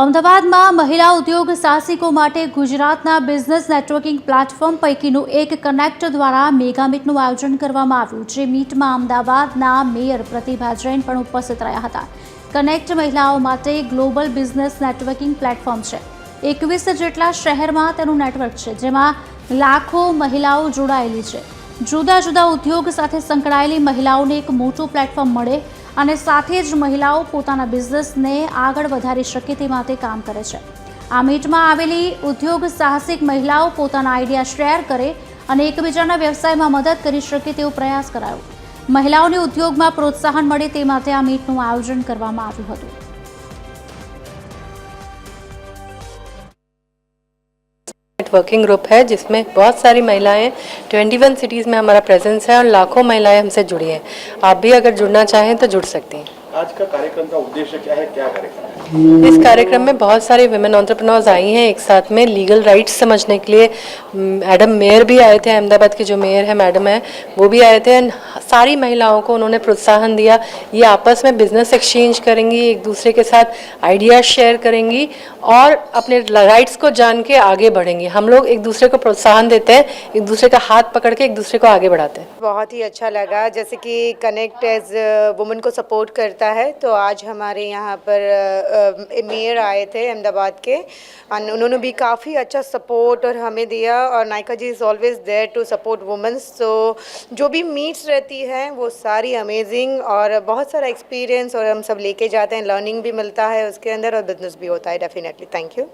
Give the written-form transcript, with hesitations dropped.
અમદાવાદમાં મહિલા ઉદ્યોગ સાહસિકો માટે ગુજરાતના બિઝનેસ નેટવર્કિંગ પ્લેટફોર્મ પૈકીનું એક કનેક્ટ દ્વારા મેગા મીટનું આયોજન કરવામાં આવ્યું, જે મીટમાં અમદાવાદના મેયર પ્રતિભા જૈન પણ ઉપસ્થિત રહ્યા હતા. કનેક્ટ મહિલાઓ માટે ગ્લોબલ બિઝનેસ નેટવર્કિંગ પ્લેટફોર્મ છે. 21 જેટલા શહેરમાં તેનું નેટવર્ક છે, જેમાં લાખો મહિલાઓ જોડાયેલી છે. જુદા જુદા ઉદ્યોગ સાથે સંકળાયેલી મહિલાઓને એક મોટું પ્લેટફોર્મ મળે અને સાથે જ મહિલાઓ પોતાના બિઝનેસને આગળ વધારી શકે તે માટે કામ કરે છે. આ મીટમાં આવેલી ઉદ્યોગ સાહસિક મહિલાઓ પોતાના આઈડિયા શેર કરે અને એકબીજાના વ્યવસાયમાં મદદ કરી શકે તેવો પ્રયાસ કરાયો. મહિલાઓને ઉદ્યોગમાં પ્રોત્સાહન મળે તે માટે આ મીટનું આયોજન કરવામાં આવ્યું હતું. वर्किंग ग्रुप है जिसमें बहुत सारी महिलाएं 21 सिटीज़ में हमारा प्रेजेंस है और लाखों महिलाएं हमसे जुड़ी हैं. आप भी अगर जुड़ना चाहें तो जुड़ सकती हैं. आज का कार्यक्रम का उद्देश्य क्या है, क्या कार्यक्रम है? इस कार्यक्रम में बहुत सारे विमेन एंटरप्रेन्योर्स आई हैं एक साथ में लीगल राइट्स समझने के लिए. मैडम मेयर भी आए थे, अहमदाबाद के जो मेयर है मैडम है वो भी आए थे. सारी महिलाओं को उन्होंने प्रोत्साहन दिया. ये आपस में बिजनेस एक्सचेंज करेंगी, एक दूसरे के साथ आइडियाज शेयर करेंगी और अपने राइट्स को जान के आगे बढ़ेंगी. हम लोग एक दूसरे को प्रोत्साहन देते हैं, एक दूसरे का हाथ पकड़ के एक दूसरे को आगे बढ़ाते हैं. बहुत ही अच्छा लगा. जैसे कि कनेक्ट एज वुमेन को सपोर्ट करता है, तो आज हमारे यहाँ पर मेयर आए थे अहमदाबाद के और उन्होंने भी काफ़ी अच्छा सपोर्ट और हमें दिया. और Nykaa ji is always there to support womens. तो जो भी मीट्स रहती हैं वो सारी अमेजिंग और बहुत सारा एक्सपीरियंस और हम सब लेके जाते हैं. लर्निंग भी मिलता है उसके अंदर और बिजनेस भी होता है डेफिनेटली. Thank you.